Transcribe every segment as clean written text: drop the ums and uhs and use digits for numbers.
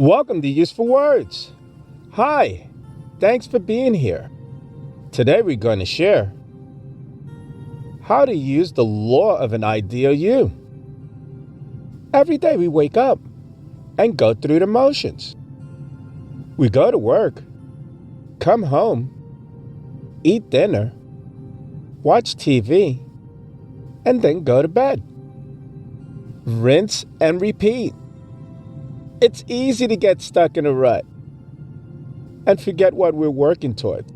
Welcome to Useful Words. Hi, thanks for being here. Today we're going to share how to use the law of an ideal you. Every day we wake up and go through the motions. We go to work, come home, eat dinner, watch TV, and then go to bed. Rinse and repeat. It's easy to get stuck in a rut and forget what we're working toward.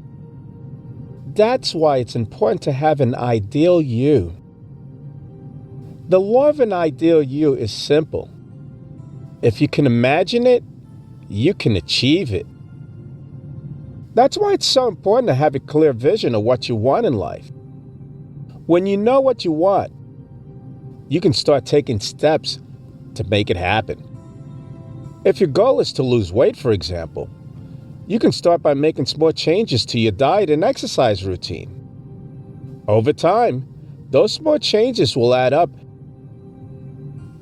That's why it's important to have an ideal you. The law of an ideal you is simple. If you can imagine it, you can achieve it. That's why it's so important to have a clear vision of what you want in life. When you know what you want, you can start taking steps to make it happen. If your goal is to lose weight, for example, you can start by making small changes to your diet and exercise routine. Over time, those small changes will add up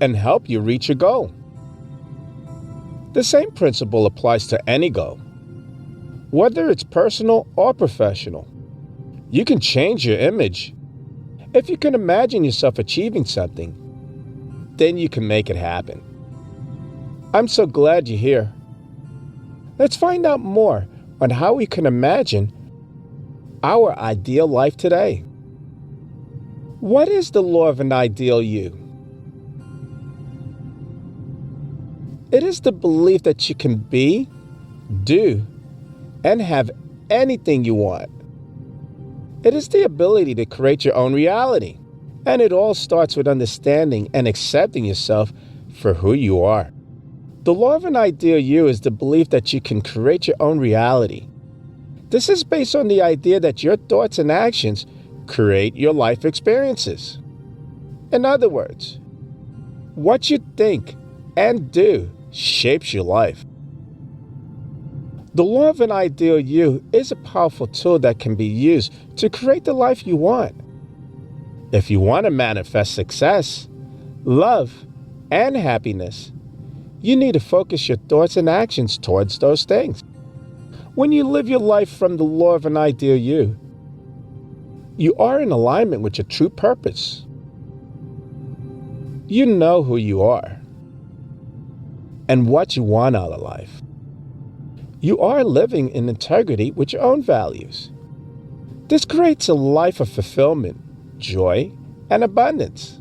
and help you reach your goal. The same principle applies to any goal, whether it's personal or professional. You can change your image. If you can imagine yourself achieving something, then you can make it happen. I'm so glad you're here. Let's find out more on how we can imagine our ideal life today. What is the law of an ideal you? It is the belief that you can be, do, and have anything you want. It is the ability to create your own reality. And it all starts with understanding and accepting yourself for who you are. The law of an ideal you is the belief that you can create your own reality. This is based on the idea that your thoughts and actions create your life experiences. In other words, what you think and do shapes your life. The law of an ideal you is a powerful tool that can be used to create the life you want. If you want to manifest success, love, and happiness, you need to focus your thoughts and actions towards those things. When you live your life from the law of an ideal you, you are in alignment with your true purpose. You know who you are and what you want out of life. You are living in integrity with your own values. This creates a life of fulfillment, joy, and abundance.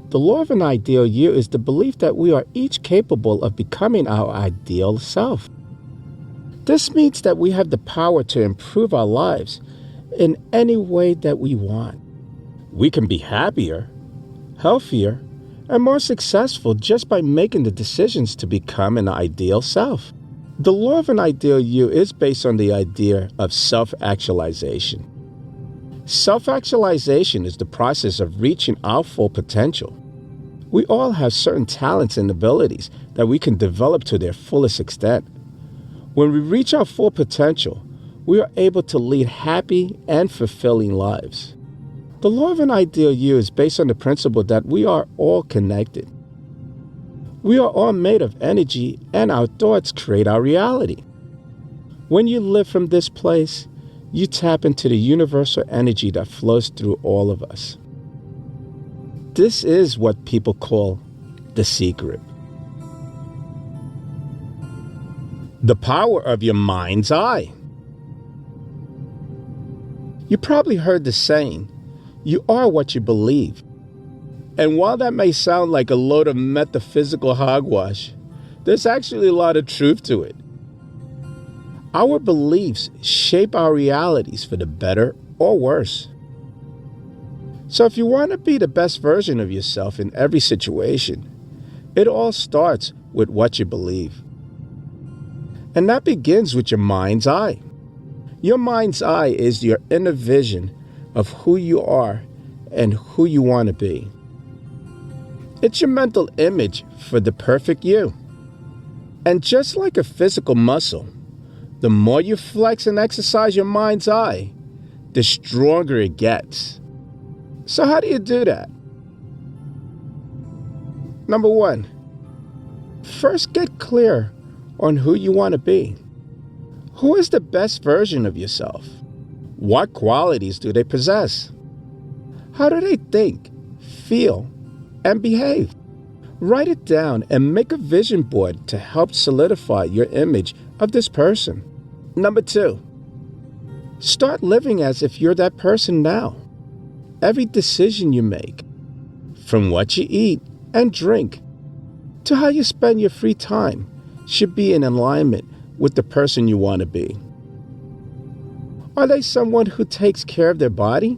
The law of an ideal you is the belief that we are each capable of becoming our ideal self. This means that we have the power to improve our lives in any way that we want. We can be happier, healthier, and more successful just by making the decisions to become an ideal self. The law of an ideal you is based on the idea of self-actualization. Self-actualization is the process of reaching our full potential. We all have certain talents and abilities that we can develop to their fullest extent. When we reach our full potential, we are able to lead happy and fulfilling lives. The law of an ideal you is based on the principle that we are all connected. We are all made of energy, and our thoughts create our reality. When you live from this place, you tap into the universal energy that flows through all of us. This is what people call the secret. The power of your mind's eye. You probably heard the saying, you are what you believe. And while that may sound like a load of metaphysical hogwash, there's actually a lot of truth to it. Our beliefs shape our realities for the better or worse. So if you want to be the best version of yourself in every situation, it all starts with what you believe. And that begins with your mind's eye. Your mind's eye is your inner vision of who you are and who you want to be. It's your mental image for the perfect you. And just like a physical muscle, the more you flex and exercise your mind's eye, the stronger it gets. So how do you do that? Number one, First, get clear on who you want to be. Who is the best version of yourself? What qualities do they possess? How do they think, feel, and behave? Write it down and make a vision board to help solidify your image of this person. Number 2, start living as if you're that person now. Every decision you make, from what you eat and drink to how you spend your free time, should be in alignment with the person you want to be. Are they someone who takes care of their body?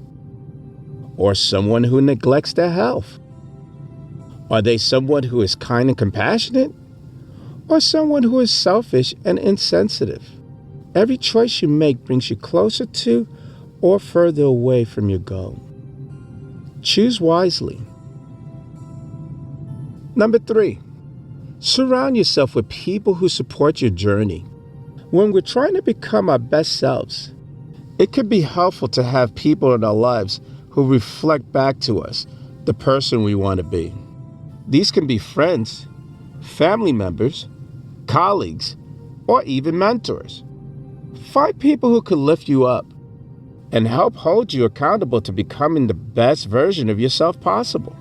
Or someone who neglects their health? Are they someone who is kind and compassionate? Or someone who is selfish and insensitive? Every choice you make brings you closer to or further away from your goal. Choose wisely. Number 3, surround yourself with people who support your journey. When we're trying to become our best selves, it could be helpful to have people in our lives who reflect back to us the person we want to be. These can be friends, family members, colleagues, or even mentors. Find people who can lift you up and help hold you accountable to becoming the best version of yourself possible.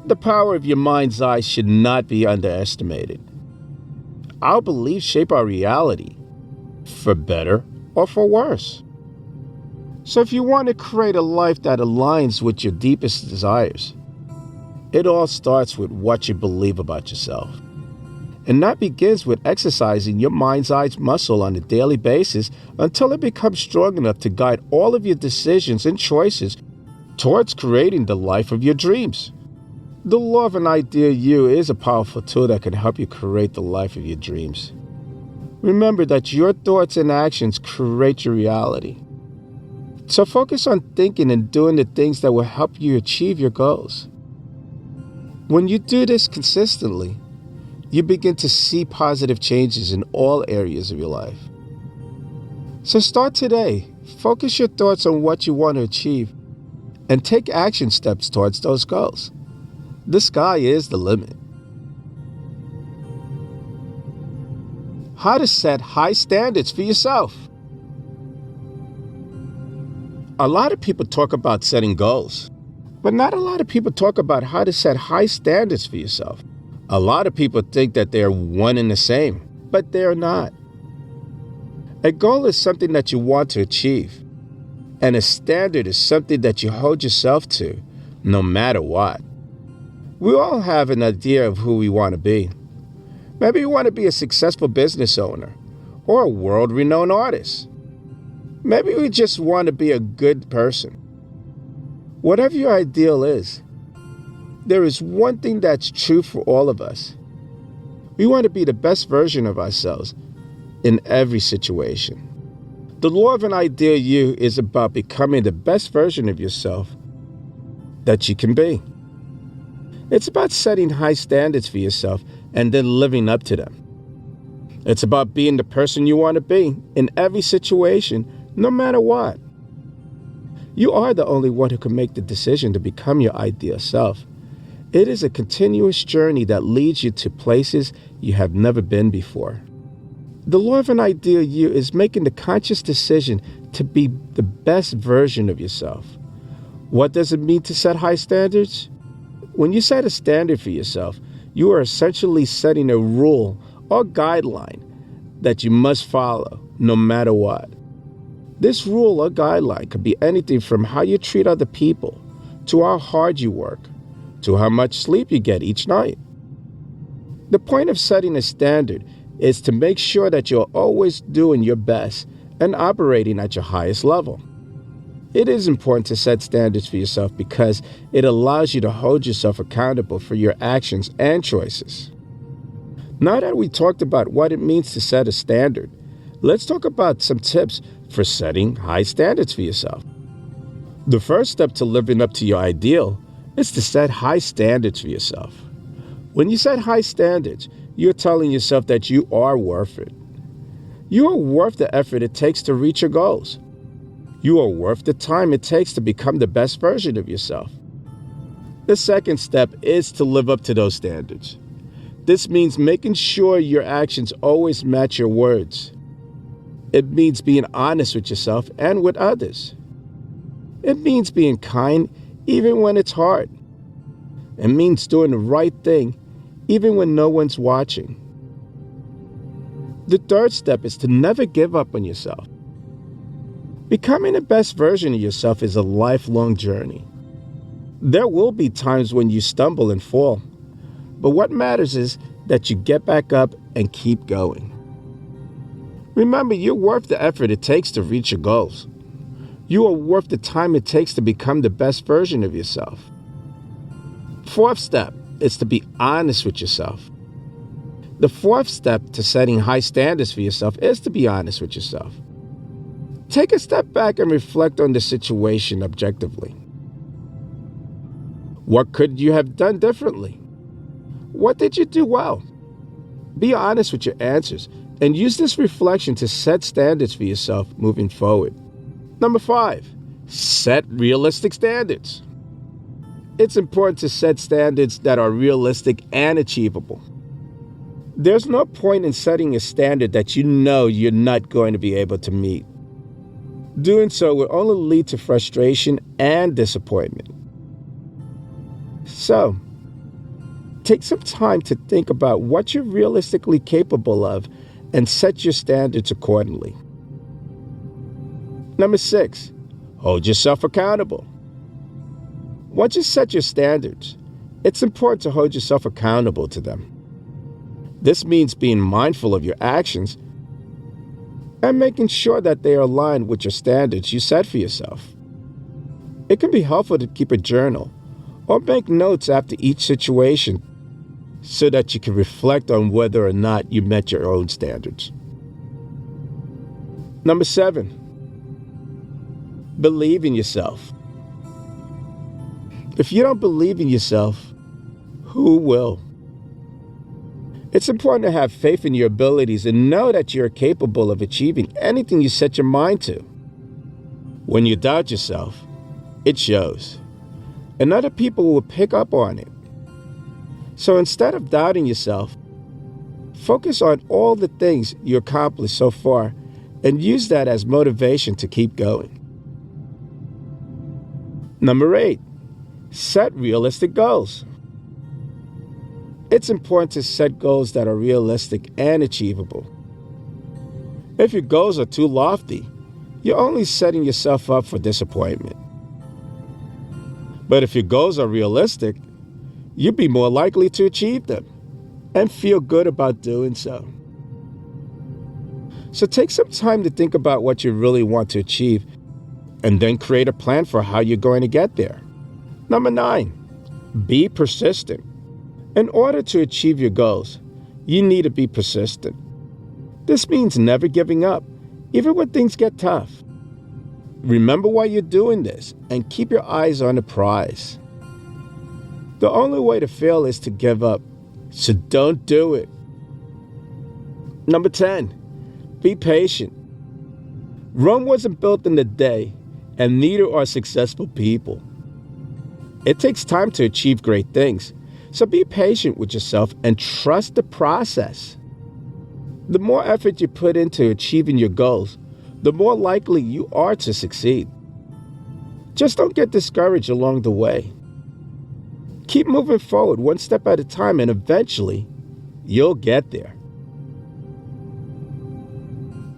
The power of your mind's eye should not be underestimated. Our beliefs shape our reality, for better or for worse. So if you want to create a life that aligns with your deepest desires, it all starts with what you believe about yourself. And that begins with exercising your mind's eye muscle on a daily basis until it becomes strong enough to guide all of your decisions and choices towards creating the life of your dreams. The law of an ideal you is a powerful tool that can help you create the life of your dreams. Remember that your thoughts and actions create your reality. So focus on thinking and doing the things that will help you achieve your goals. When you do this consistently, you begin to see positive changes in all areas of your life. So start today. Focus your thoughts on what you want to achieve and take action steps towards those goals. The sky is the limit. How to set high standards for yourself. A lot of people talk about setting goals, but not a lot of people talk about how to set high standards for yourself. A lot of people think that they're one and the same, but they're not. A goal is something that you want to achieve, and a standard is something that you hold yourself to, no matter what. We all have an idea of who we want to be. Maybe you want to be a successful business owner or a world-renowned artist. Maybe we just want to be a good person. Whatever your ideal is, there is one thing that's true for all of us. We want to be the best version of ourselves in every situation. The law of an ideal you is about becoming the best version of yourself that you can be. It's about setting high standards for yourself and then living up to them. It's about being the person you want to be in every situation, no matter what. You are the only one who can make the decision to become your ideal self. It is a continuous journey that leads you to places you have never been before. The law of an ideal you is making the conscious decision to be the best version of yourself. What does it mean to set high standards? When you set a standard for yourself, you are essentially setting a rule or guideline that you must follow no matter what. This rule or guideline could be anything from how you treat other people, to how hard you work, to how much sleep you get each night. The point of setting a standard is to make sure that you're always doing your best and operating at your highest level. It is important to set standards for yourself because it allows you to hold yourself accountable for your actions and choices. Now that we talked about what it means to set a standard, let's talk about some tips for setting high standards for yourself. The first step to living up to your ideal is to set high standards for yourself. When you set high standards, you're telling yourself that you are worth it. You are worth the effort it takes to reach your goals. You are worth the time it takes to become the best version of yourself. The second step is to live up to those standards. This means making sure your actions always match your words. It means being honest with yourself and with others. It means being kind even when it's hard. It means doing the right thing even when no one's watching. The third step is to never give up on yourself. Becoming the best version of yourself is a lifelong journey. There will be times when you stumble and fall, but what matters is that you get back up and keep going. Remember, you're worth the effort it takes to reach your goals. You are worth the time it takes to become the best version of yourself. Fourth step is to be honest with yourself. The fourth step to setting high standards for yourself is to be honest with yourself. Take a step back and reflect on the situation objectively. What could you have done differently? What did you do well? Be honest with your answers and use this reflection to set standards for yourself moving forward. Number 5, set realistic standards. It's important to set standards that are realistic and achievable. There's no point in setting a standard that you know you're not going to be able to meet. Doing so will only lead to frustration and disappointment. So, take some time to think about what you're realistically capable of and set your standards accordingly. Number 6, hold yourself accountable. Once you set your standards, it's important to hold yourself accountable to them. This means being mindful of your actions and making sure that they are aligned with your standards you set for yourself. It can be helpful to keep a journal or make notes after each situation so that you can reflect on whether or not you met your own standards. Number 7, believe in yourself. If you don't believe in yourself, who will? It's important to have faith in your abilities and know that you're capable of achieving anything you set your mind to. When you doubt yourself, it shows, and other people will pick up on it. So instead of doubting yourself, focus on all the things you accomplished so far and use that as motivation to keep going. Number 8, set realistic goals. It's important to set goals that are realistic and achievable. If your goals are too lofty, you're only setting yourself up for disappointment. But if your goals are realistic, you'll be more likely to achieve them and feel good about doing so. So take some time to think about what you really want to achieve and then create a plan for how you're going to get there. Number 9, be persistent. In order to achieve your goals, you need to be persistent. This means never giving up, even when things get tough. Remember why you're doing this and keep your eyes on the prize. The only way to fail is to give up, so don't do it. Number 10, be patient. Rome wasn't built in a day, and neither are successful people. It takes time to achieve great things, so be patient with yourself and trust the process. The more effort you put into achieving your goals, the more likely you are to succeed. Just don't get discouraged along the way. Keep moving forward one step at a time, and eventually, you'll get there.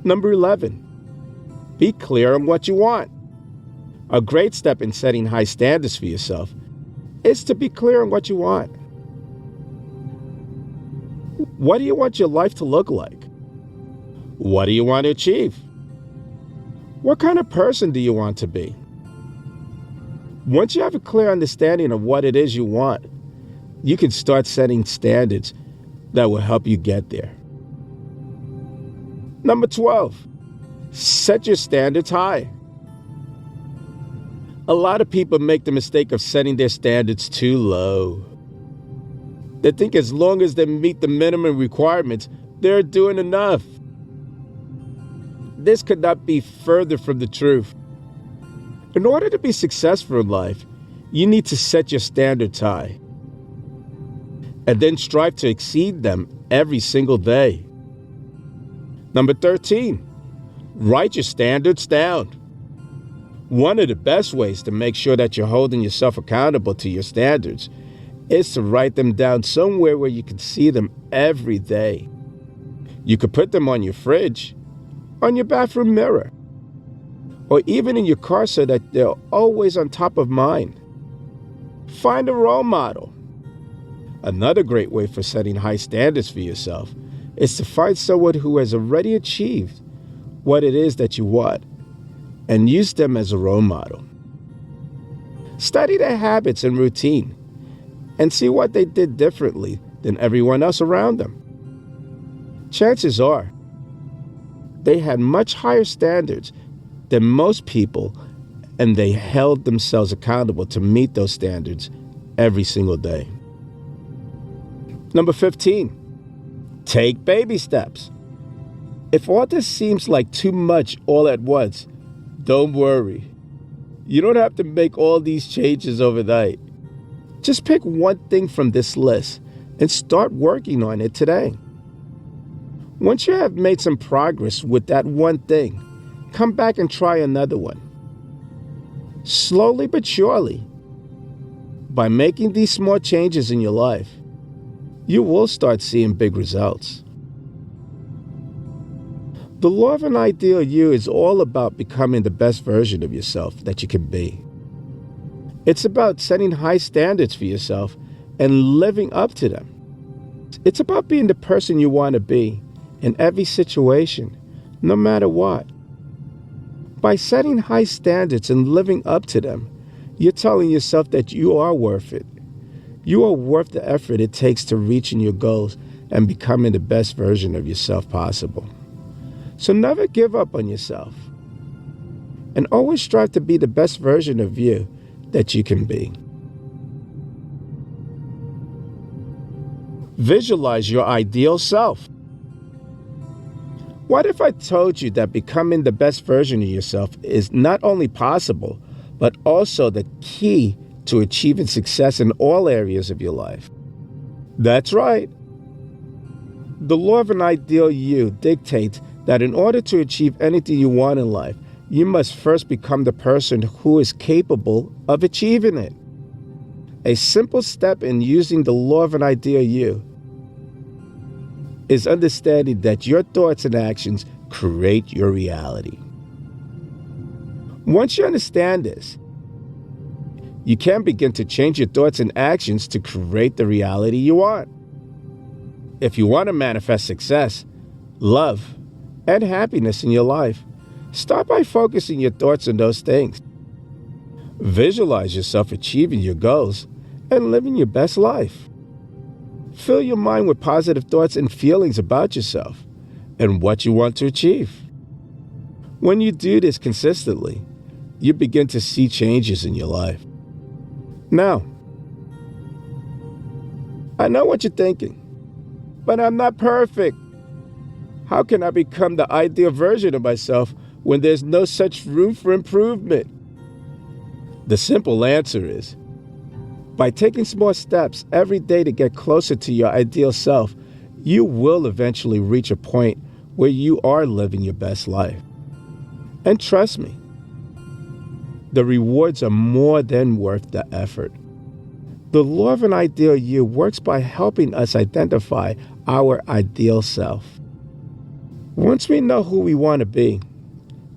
Number 11, be clear on what you want. A great step in setting high standards for yourself is to be clear on what you want. What do you want your life to look like? What do you want to achieve? What kind of person do you want to be? Once you have a clear understanding of what it is you want, you can start setting standards that will help you get there. Number 12, set your standards high. A lot of people make the mistake of setting their standards too low. They think as long as they meet the minimum requirements, they're doing enough. This could not be further from the truth. In order to be successful in life, you need to set your standards high. and then strive to exceed them every single day. Number 13, write your standards down. One of the best ways to make sure that you're holding yourself accountable to your standards is to write them down somewhere where you can see them every day. You could put them on your fridge, on your bathroom mirror, or even in your car so that they're always on top of mind. Find a role model. Another great way for setting high standards for yourself is to find someone who has already achieved what it is that you want and use them as a role model. Study their habits and routine and see what they did differently than everyone else around them. Chances are they had much higher standards than most people, and they held themselves accountable to meet those standards every single day. Number 15, take baby steps. If all this seems like too much all at once, don't worry. You don't have to make all these changes overnight. Just pick one thing from this list and start working on it today. Once you have made some progress with that one thing, come back and try another one. Slowly but surely, by making these small changes in your life, you will start seeing big results. The law of an ideal you is all about becoming the best version of yourself that you can be. It's about setting high standards for yourself and living up to them. It's about being the person you want to be in every situation, no matter what. By setting high standards and living up to them, you're telling yourself that you are worth it. You are worth the effort it takes to reaching your goals and becoming the best version of yourself possible. So never give up on yourself, and always strive to be the best version of you that you can be. Visualize your ideal self. What if I told you that becoming the best version of yourself is not only possible, but also the key to achieving success in all areas of your life? That's right. The law of an ideal you dictates that in order to achieve anything you want in life, you must first become the person who is capable of achieving it. A simple step in using the law of an ideal you is understanding that your thoughts and actions create your reality. Once you understand this, you can begin to change your thoughts and actions to create the reality you want. If you want to manifest success, love, and happiness in your life, start by focusing your thoughts on those things. Visualize yourself achieving your goals and living your best life. Fill your mind with positive thoughts and feelings about yourself and what you want to achieve. When you do this consistently, you begin to see changes in your life. Now, I know what you're thinking, but I'm not perfect. How can I become the ideal version of myself when there's no such room for improvement? The simple answer is, by taking small steps every day to get closer to your ideal self, you will eventually reach a point where you are living your best life. And trust me, the rewards are more than worth the effort. The law of an ideal you works by helping us identify our ideal self. Once we know who we want to be,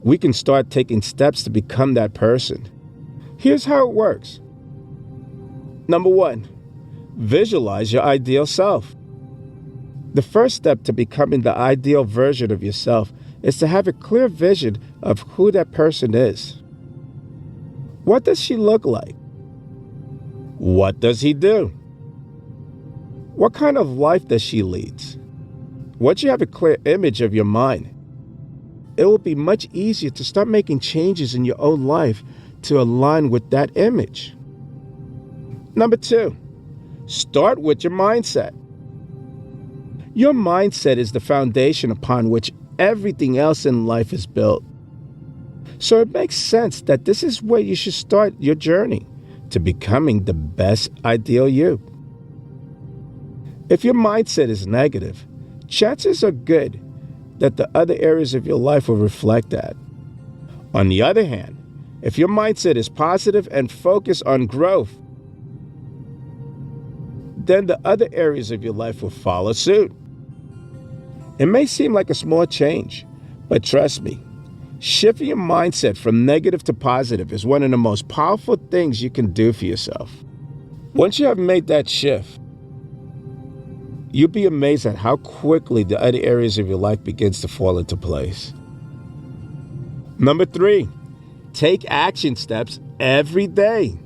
we can start taking steps to become that person. Here's how it works. Number 1, visualize your ideal self. The first step to becoming the ideal version of yourself is to have a clear vision of who that person is. What does she look like? What does he do? What kind of life does she lead? Once you have a clear image of your mind, it will be much easier to start making changes in your own life to align with that image. Number 2, start with your mindset. Your mindset is the foundation upon which everything else in life is built. So it makes sense that this is where you should start your journey to becoming the best ideal you. If your mindset is negative, chances are good that the other areas of your life will reflect that. On the other hand, if your mindset is positive and focused on growth, then the other areas of your life will follow suit. It may seem like a small change, but trust me, shifting your mindset from negative to positive is one of the most powerful things you can do for yourself. Once you have made that shift, you'll be amazed at how quickly the other areas of your life begins to fall into place. Number 3, take action steps every day.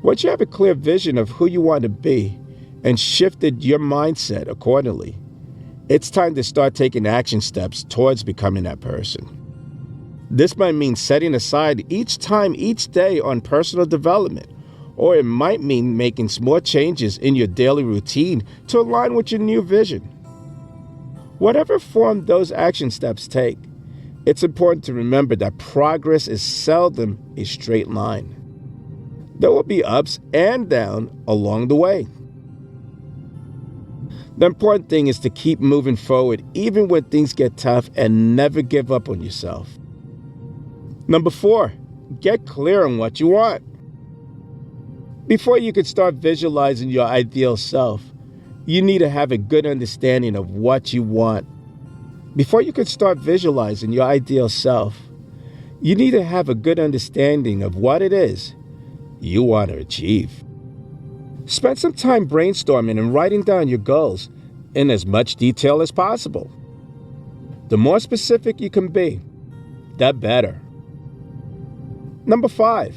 Once you have a clear vision of who you want to be and shifted your mindset accordingly, it's time to start taking action steps towards becoming that person. This might mean setting aside each day on personal development, or it might mean making small changes in your daily routine to align with your new vision. Whatever form those action steps take, it's important to remember that progress is seldom a straight line. There will be ups and downs along the way. The important thing is to keep moving forward even when things get tough and never give up on yourself. Number 4, get clear on what you want. Before you can start visualizing your ideal self, you need to have a good understanding of what you want. Before you can start visualizing your ideal self, you need to have a good understanding of what it is you want to achieve. Spend some time brainstorming and writing down your goals in as much detail as possible. The more specific you can be, the better. Number 5,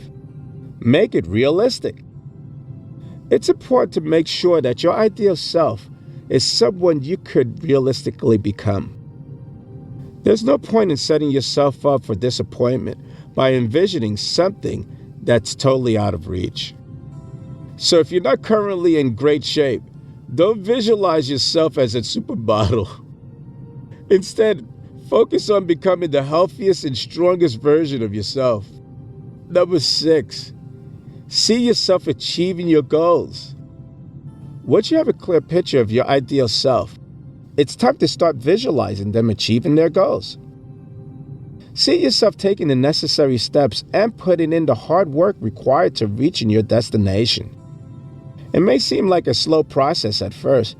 make it realistic. It's important to make sure that your ideal self is someone you could realistically become. There's no point in setting yourself up for disappointment by envisioning something that's totally out of reach. So if you're not currently in great shape, don't visualize yourself as a supermodel. Instead, focus on becoming the healthiest and strongest version of yourself. Number 6, see yourself achieving your goals. Once you have a clear picture of your ideal self, it's time to start visualizing them achieving their goals. See yourself taking the necessary steps and putting in the hard work required to reaching your destination. It may seem like a slow process at first,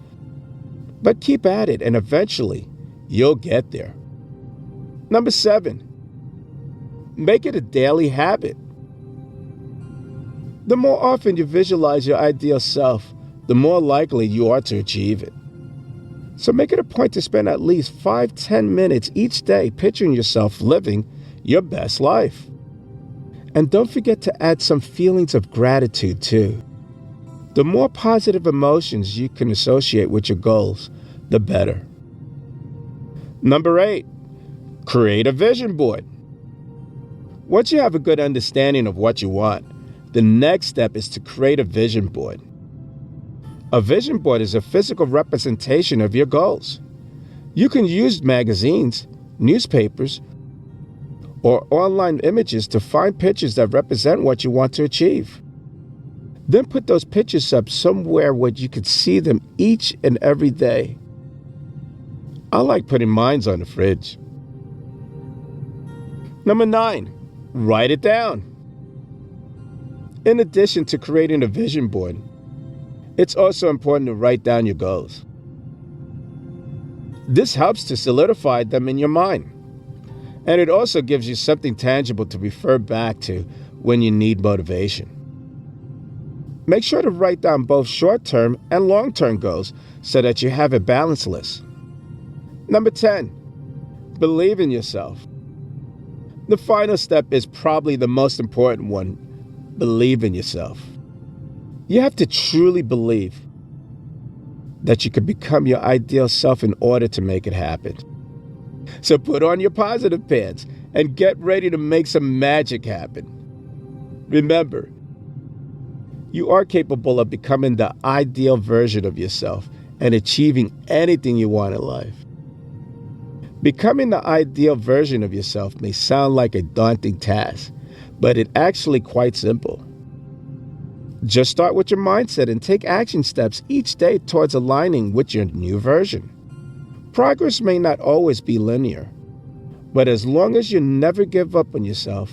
but keep at it and eventually you'll get there. Number 7, make it a daily habit. The more often you visualize your ideal self, the more likely you are to achieve it. So make it a point to spend at least 5-10 minutes each day picturing yourself living your best life. And don't forget to add some feelings of gratitude too. The more positive emotions you can associate with your goals, the better. Number 8, create a vision board. Once you have a good understanding of what you want, the next step is to create a vision board. A vision board is a physical representation of your goals. You can use magazines, newspapers, or online images to find pictures that represent what you want to achieve. Then put those pictures up somewhere where you can see them each and every day. I like putting mine on the fridge. Number 9, write it down. In addition to creating a vision board, it's also important to write down your goals. This helps to solidify them in your mind, and it also gives you something tangible to refer back to when you need motivation. Make sure to write down both short-term and long-term goals so that you have a balanced list. Number 10, believe in yourself. The final step is probably the most important one. Believe in yourself. You have to truly believe that you can become your ideal self in order to make it happen. So put on your positive pants and get ready to make some magic happen. Remember, you are capable of becoming the ideal version of yourself and achieving anything you want in life. Becoming the ideal version of yourself may sound like a daunting task, but it's actually quite simple. Just start with your mindset and take action steps each day towards aligning with your new version. Progress may not always be linear, but as long as you never give up on yourself,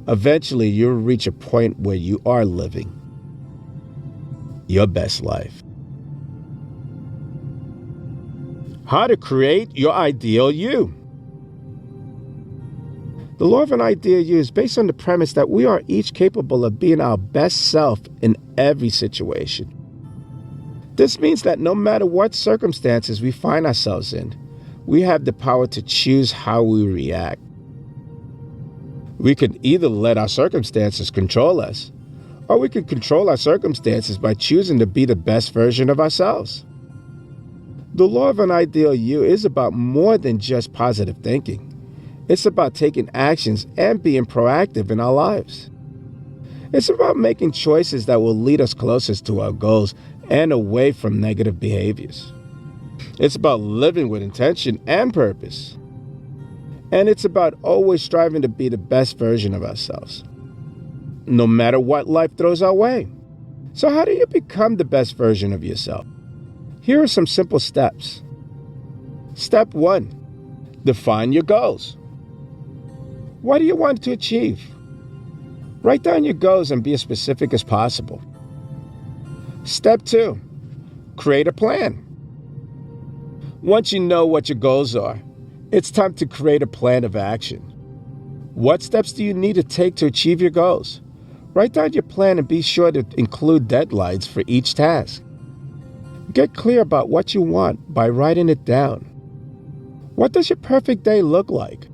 eventually you'll reach a point where you are living your best life. How to create your ideal you. The law of an ideal you is based on the premise that we are each capable of being our best self in every situation. This means that no matter what circumstances we find ourselves in, we have the power to choose how we react. We can either let our circumstances control us, or we can control our circumstances by choosing to be the best version of ourselves. The law of an ideal you is about more than just positive thinking. It's about taking actions and being proactive in our lives. It's about making choices that will lead us closest to our goals and away from negative behaviors. It's about living with intention and purpose. And it's about always striving to be the best version of ourselves, no matter what life throws our way. So how do you become the best version of yourself? Here are some simple steps. Step 1. Define your goals. What do you want to achieve? Write down your goals and be as specific as possible. Step 2. Create a plan. Once you know what your goals are, it's time to create a plan of action. What steps do you need to take to achieve your goals? Write down your plan and be sure to include deadlines for each task. Get clear about what you want by writing it down. What does your perfect day look like?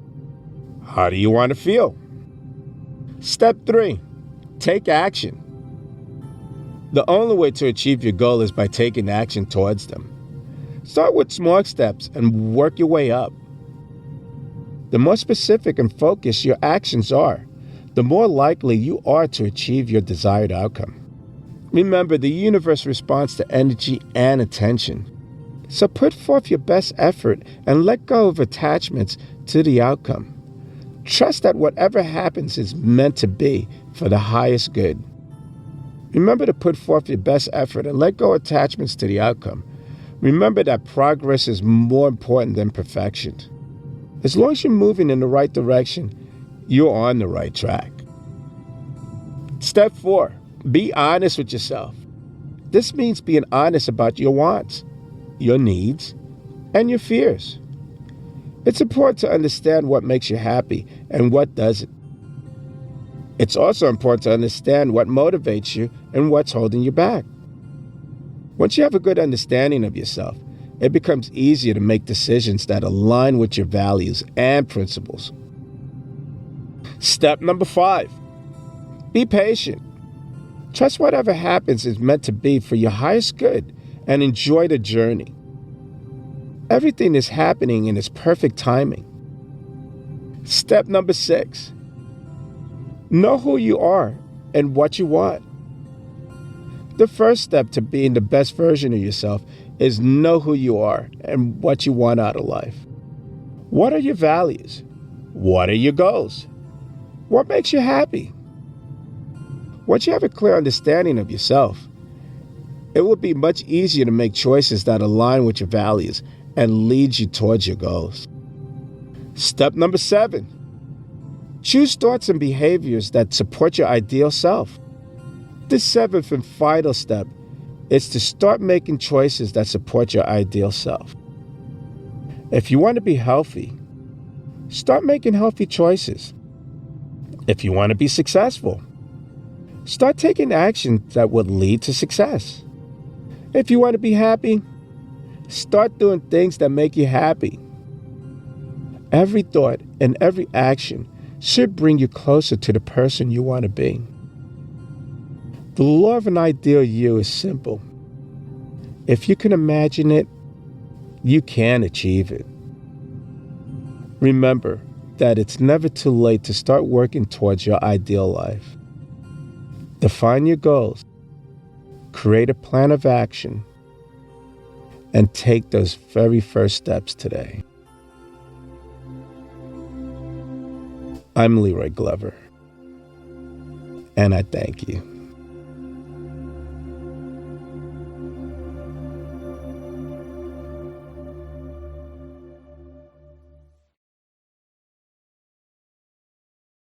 How do you want to feel? Step 3. Take action. The only way to achieve your goal is by taking action towards them. Start with small steps and work your way up. The more specific and focused your actions are, the more likely you are to achieve your desired outcome. Remember, the universe responds to energy and attention. So put forth your best effort and let go of attachments to the outcome. Trust that whatever happens is meant to be for the highest good. Remember to put forth your best effort and let go of attachments to the outcome. Remember that progress is more important than perfection. As long as you're moving in the right direction, you're on the right track. Step 4. Be honest with yourself. This means being honest about your wants, your needs, and your fears. It's important to understand what makes you happy and what doesn't. It's also important to understand what motivates you and what's holding you back. Once you have a good understanding of yourself, it becomes easier to make decisions that align with your values and principles. Step number 5. Be patient. Trust whatever happens is meant to be for your highest good and enjoy the journey. Everything is happening in its perfect timing. Step number 6. Know who you are and what you want. The first step to being the best version of yourself is know who you are and what you want out of life. What are your values? What are your goals? What makes you happy? Once you have a clear understanding of yourself, it will be much easier to make choices that align with your values and lead you towards your goals. Step number 7. Choose thoughts and behaviors that support your ideal self. The 7th and final step is to start making choices that support your ideal self. If you want to be healthy, start making healthy choices. If you want to be successful, start taking actions that would lead to success. If you want to be happy, start doing things that make you happy. Every thought and every action should bring you closer to the person you want to be. The law of an ideal you is simple. If you can imagine it, you can achieve it. Remember that it's never too late to start working towards your ideal life. Define your goals, create a plan of action, and take those very first steps today. I'm Leroy Glover, and I thank you.